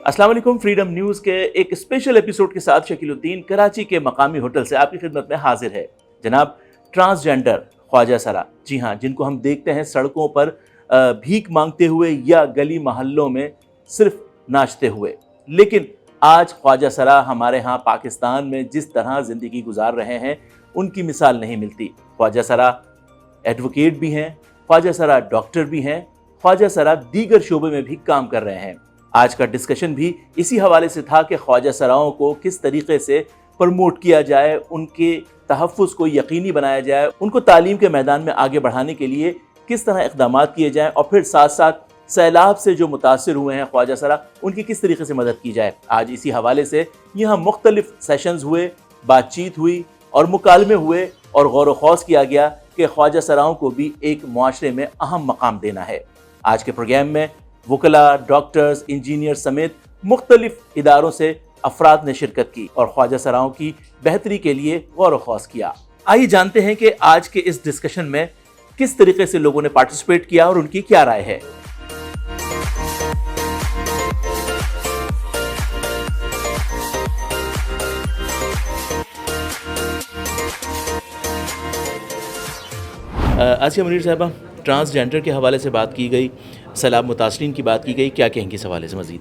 अस्सलाम वालेकुम। Freedom news के एक स्पेशल एपिसोड के साथ शकील उद्दीन कराची के मकामी होटल से आपकी खिदमत में हाजिर है। जनाब, ट्रांसजेंडर ख्वाजा सरा, जी हाँ, जिनको हम देखते हैं सड़कों पर भीख मांगते हुए या गली मोहल्लों में सिर्फ नाचते हुए, लेकिन आज ख्वाजा सरा हमारे यहाँ पाकिस्तान में जिस तरह ज़िंदगी गुजार रहे हैं उनकी मिसाल नहीं मिलती। ख्वाजा सरा एडवोकेट भी हैं, ख्वाजा सरा डॉक्टर भी हैं, ख्वाजा सरा दीगर शोबे में भी काम कर रहे हैं। आज का डिस्कशन भी इसी हवाले से था कि ख्वाजा सराओं को किस तरीके से प्रमोट किया जाए, उनके तहफ़्फ़ुज़ को यकीनी बनाया जाए, उनको तालीम के मैदान में आगे बढ़ाने के लिए किस तरह इक़दामात किए जाएँ, और फिर साथ साथ सैलाब से जो मुतासिर हुए हैं ख्वाजा सरा, उनकी किस तरीके से मदद की जाए। आज इसी हवाले से यहाँ मुख्तलिफ सेशंस हुए, बातचीत हुई और मुकालमे हुए और गौर व खौस किया गया कि ख्वाजा सराओं को भी एक मुआशरे में अहम मकाम देना है। आज के प्रोग्राम में वकला, डॉक्टर्स, इंजीनियर समेत मुख्तलिफ इदारों से अफराद ने शिरकत की और ख्वाजा सराओं की बेहतरी के लिए गौर व खौस किया। आइए जानते हैं कि आज के इस डिस्कशन में किस तरीके से लोगों ने पार्टिसिपेट किया और उनकी क्या राय है। आसिया मुनीर साहबा, ट्रांसजेंडर के हवाले से बात की गई, सैलाब मुतासरीन की बात की गई, क्या कहेंगी इस हवाले से मज़ीद?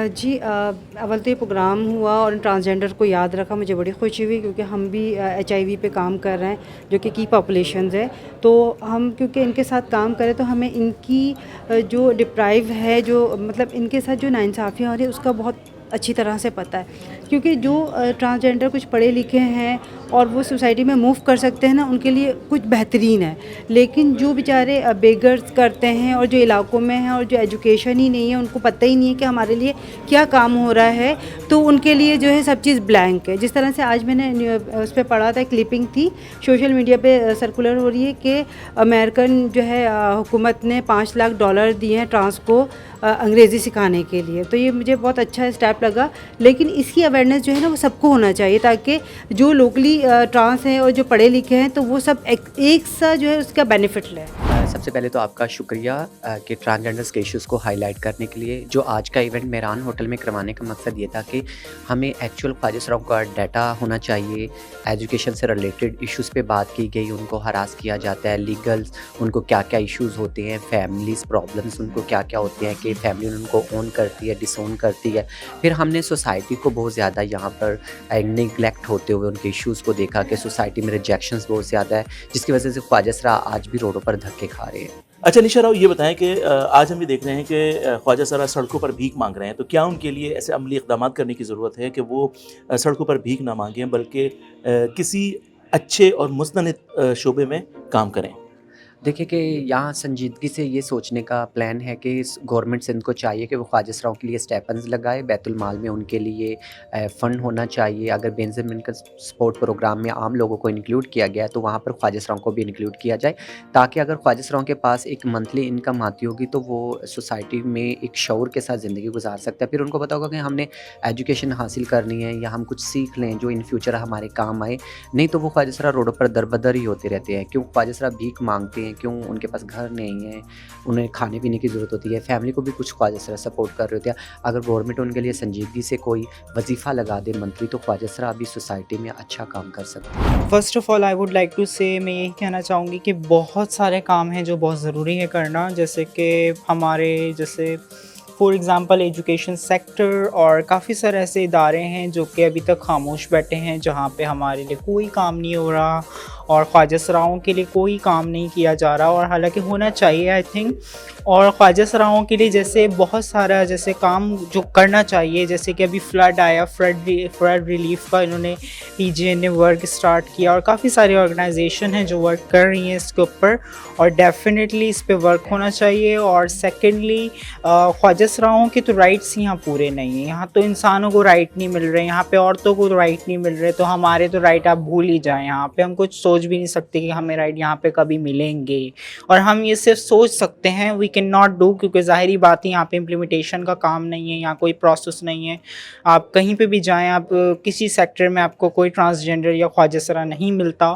जी, अव्वल तो ये प्रोग्राम हुआ और ट्रांसजेंडर को याद रखा, मुझे बड़ी खुशी हुई क्योंकि हम भी HIV पे काम कर रहे हैं जो कि की पॉपुलेशंस है। तो हम क्योंकि इनके साथ काम करें तो हमें इनकी जो डिप्राइव है, जो मतलब इनके साथ जो नाइंसाफ़ियाँ हो रही है उसका बहुत अच्छी तरह से पता है। क्योंकि जो ट्रांसजेंडर कुछ पढ़े लिखे हैं और वो सोसाइटी में मूव कर सकते हैं ना, उनके लिए कुछ बेहतरीन है। लेकिन जो बेचारे बेगर्स करते हैं और जो इलाकों में हैं और जो एजुकेशन ही नहीं है, उनको पता ही नहीं है कि हमारे लिए क्या काम हो रहा है, तो उनके लिए जो है सब चीज़ ब्लैंक है। जिस तरह से आज मैंने उस पर पढ़ा था, क्लिपिंग थी सोशल मीडिया पे सर्कुलर हो रही है कि अमेरिकन जो है हुकूमत ने $5 लाख दिए हैं ट्रांस को अंग्रेज़ी सिखाने के लिए। तो ये मुझे बहुत अच्छा स्टेप लगा, लेकिन इसकी अवेयरनेस जो है ना वो सबको होना चाहिए ताकि जो लोकली ट्रांस हैं और जो पढ़े लिखे हैं तो वो सब एक सा जो है उसका बेनिफिट लें। सबसे पहले तो आपका शुक्रिया कि ट्रांसजेंडर्स के इश्यूज़ को हाईलाइट करने के लिए। जो आज का इवेंट मेहरान होटल में करवाने का मकसद ये था कि हमें एक्चुअल ख्वाजा सराओं का डाटा होना चाहिए। एजुकेशन से रिलेटेड इश्यूज़ पे बात की गई, उनको हरास किया जाता है, लीगल्स उनको क्या क्या इश्यूज़ होते हैं, फैमिलीज़ प्रॉब्लम्स उनको क्या क्या होते हैं कि फैमिली उनको ओन करती है, डिसोन करती है। फिर हमने सोसाइटी को बहुत ज़्यादा यहाँ पर निगलेक्ट होते हुए उनके इश्यूज़ को देखा कि सोसाइटी में रिजेक्शंस बहुत ज़्यादा है, जिसकी वजह से ख्वाजा सरा आज भी रोडों पर धक्के खा रहे हैं। अच्छा निशा राव, ये बताएं कि आज हम ये देख रहे हैं कि ख्वाजा सरा सड़कों पर भीख मांग रहे हैं, तो क्या उनके लिए ऐसे अमली इक़दामात करने की ज़रूरत है कि वो सड़कों पर भीख ना मांगें बल्कि किसी अच्छे और मुस्तनिद शोबे में काम करें? देखिए कि यहाँ संजीदगी से ये सोचने का प्लान है कि गवर्नमेंट से इनको चाहिए कि वो ख्वाजा सराओं के लिए स्टेपन्स लगाए, बैतुल माल में उनके लिए फ़ंड होना चाहिए। अगर बेंजामिन का सपोर्ट प्रोग्राम में आम लोगों को इंक्लूड किया गया है तो वहाँ पर ख्वाजा सराओं को भी इंक्लूड किया जाए, ताकि अगर ख्वाजा सराओं के पास एक मंथली इनकम आती होगी तो वो सोसाइटी में एक शऊर के साथ ज़िंदगी गुजार सकता है। फिर उनको पता होगा कि हमने एजुकेशन हासिल करनी है या हम कुछ सीख लें जो इन फ्यूचर हमारे काम आए। नहीं तो वो ख्वाजा सरा रोडों पर दर बदर ही होते रहते हैं। क्यों ख्वाजा सरा भीख मांगते हैं, क्यों उनके पास घर नहीं है, उन्हें खाने पीने की ज़रूरत होती है, फैमिली को भी कुछ ख्वाजा सरा सपोर्ट कर रहे होते हैं। अगर गवर्नमेंट उनके लिए संजीदगी से कोई वजीफ़ा लगा दे मंथली तो ख्वाजा सरा अभी सोसाइटी में अच्छा काम कर सकते हैं। First of all I would like to say, मैं यही कहना चाहूँगी कि बहुत सारे काम हैं जो बहुत ज़रूरी है करना, जैसे कि हमारे जैसे फॉर एग्ज़ाम्पल एजुकेशन सेक्टर, और काफ़ी सारे ऐसे इदारे हैं जो कि अभी तक खामोश बैठे हैं जहाँ पे हमारे लिए कोई काम नहीं हो रहा और ख्वाजा सराओं के लिए कोई काम नहीं किया जा रहा, और हालांकि होना चाहिए आई थिंक। और ख्वाजा सराओं के लिए जैसे बहुत सारा जैसे काम जो करना चाहिए, जैसे कि अभी फ्लड आया, फ्लड रिलीफ का इन्होंने PGN ने वर्क स्टार्ट किया और काफ़ी सारी ऑर्गेनाइजेशन हैं जो वर्क कर रही हैं इसके ऊपर, और डेफिनेटली इस पे वर्क होना चाहिए। और सेकेंडली ख्वाजा सराओं के तो राइट्स यहाँ पूरे नहीं हैं, यहाँ तो इंसानों को राइट नहीं मिल रहे, यहाँ पे औरतों को राइट नहीं मिल रहे, तो हमारे तो राइट आप भूल ही जाएँ। यहाँ पे हम कुछ सोच भी नहीं सकते कि हमें राइट यहाँ पे कभी मिलेंगे, और हम ये सिर्फ सोच सकते हैं, वी कैन नॉट डू, क्योंकि ज़ाहिरी बात है यहाँ पे इम्प्लीमेंटेशन का काम नहीं है, यहाँ कोई प्रोसेस नहीं है। आप कहीं पे भी जाएं, आप किसी सेक्टर में आपको कोई ट्रांसजेंडर या ख्वाजा सरा नहीं मिलता,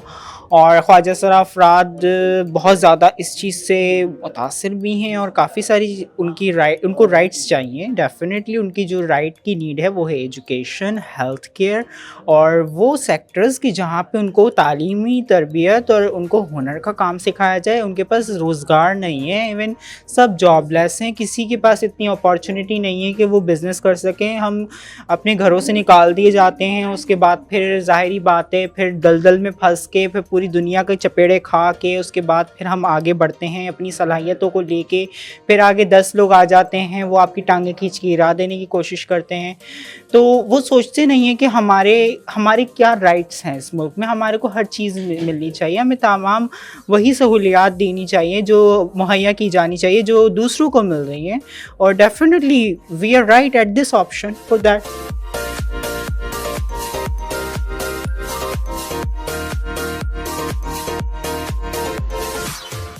और ख्वाजा सरा अफराद बहुत ज़्यादा इस चीज़ से मुतासिर भी हैं और काफ़ी सारी उनको राइट्स चाहिए, डेफिनेटली उनकी जो राइट की नीड है वो है एजुकेशन, हेल्थ केयर और वो सेक्टर्स कि जहाँ पे उनको तालीमी तरबियत और उनको हुनर का काम सिखाया जाए। उनके पास रोज़गार नहीं है, इवन सब जॉबलेस हैं, किसी के पास इतनी अपॉर्चुनिटी नहीं है कि वो बिज़नेस कर सकें। हम अपने घरों से निकाल दिए जाते हैं, उसके बाद फिर ज़ाहिरी बात है फिर दलदल में फंस के फिर पूरी दुनिया के चपेड़े खा के उसके बाद फिर हम आगे बढ़ते हैं अपनी सलाहियतों को लेके। फिर आगे 10 लोग आ जाते हैं, वो आपकी टांगें खींच के गिरा देने की कोशिश करते हैं। तो वो सोचते नहीं हैं कि हमारे क्या राइट्स हैं इस मुल्क में, हमारे को हर चीज़ मिलनी चाहिए, हमें तमाम वही सहूलियात देनी चाहिए जो मुहैया की जानी चाहिए जो दूसरों को मिल रही हैं। और definitely we are right at this option for that.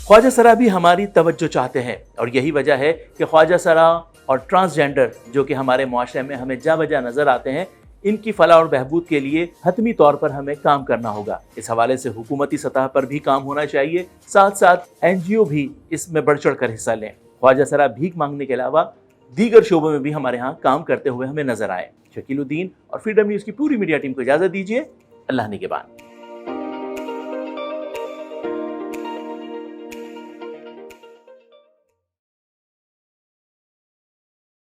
ख्वाजा सरा भी हमारी तवज्जो चाहते हैं और यही वजह है कि ख्वाजा सरा और ट्रांसजेंडर जो कि हमारे मुआशरे में हमें जा बजा नज़र आते हैं, इनकी फलाह और बहबूद के लिए हतमी तौर पर हमें काम करना होगा। इस हवाले से हुकूमती सतह पर भी काम होना चाहिए, साथ साथ NGO भी इसमें बढ़ चढ़ कर हिस्सा लें। ख्वाजा सरा भीख मांगने के अलावा दीगर शोबों में भी हमारे यहाँ काम करते हुए हमें नजर आए। शकीलुद्दीन और फ्रीडम न्यूज़ की पूरी मीडिया टीम को इजाज़त दीजिए। अल्लाह निगहबान।